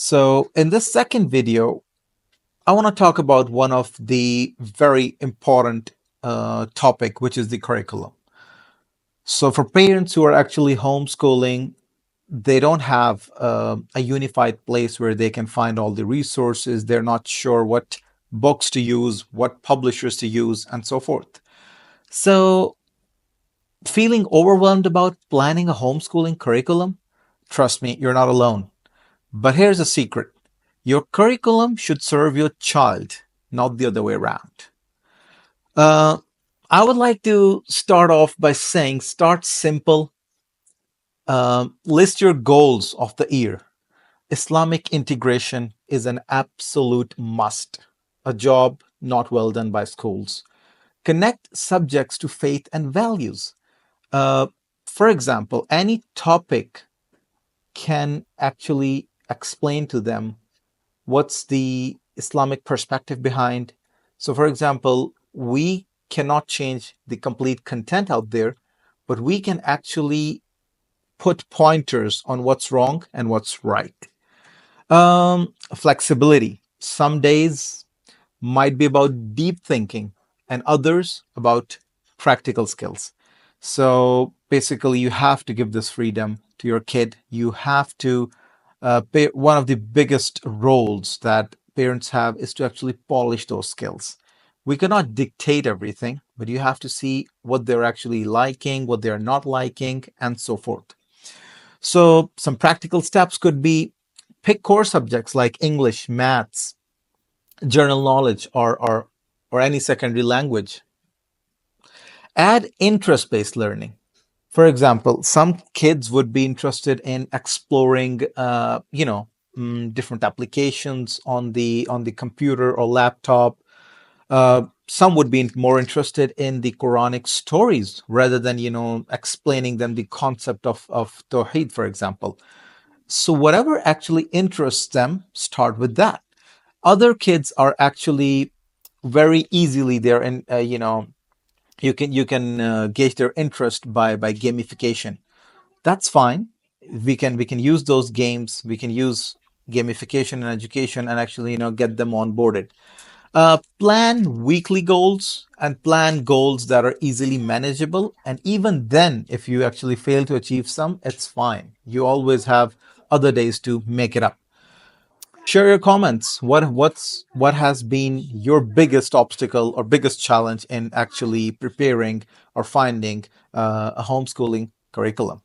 So, in this second video, I want to talk about one of the very important topic, which is the curriculum. So, for parents who are actually homeschooling, they don't have a unified place where they can find all the resources. They're not sure what books to use, what publishers to use, and so forth. So, feeling overwhelmed about planning a homeschooling curriculum? Trust me, you're not alone. But here's a secret: your curriculum should serve your child, not the other way around. Uh, I would like to start off by saying start simple. List your goals of the year. Islamic integration is an absolute must. A job not well done by schools. Connect subjects to faith and values. Uh, for example, any topic can actually explain to them what's the Islamic perspective behind. So, for example, we cannot change the complete content out there, but we can actually put pointers on what's wrong and what's right. Flexibility. Some days might be about deep thinking, and others about practical skills. So basically, you have to give this freedom to your kid. You have to one of the biggest roles that parents have is to actually polish those skills. We cannot dictate everything, but you have to see what they're actually liking, what they're not liking, and so forth. So, some practical steps could be pick core subjects like English, maths, general knowledge, or any secondary language. Add interest based learning. For example, some kids would be interested in exploring, different applications on the computer or laptop. Some would be more interested in the Quranic stories rather than explaining them the concept of Tawheed, for example. So whatever actually interests them, start with that. Other kids are actually very easily there, and you can gauge their interest by gamification. That's fine. We can use those games. We can use gamification in education and actually get them onboarded. Plan weekly goals and plan goals that are easily manageable. And even then, if you actually fail to achieve some, it's fine. You always have other days to make it up. Share your comments. What has been your biggest obstacle or biggest challenge in actually preparing or finding a homeschooling curriculum?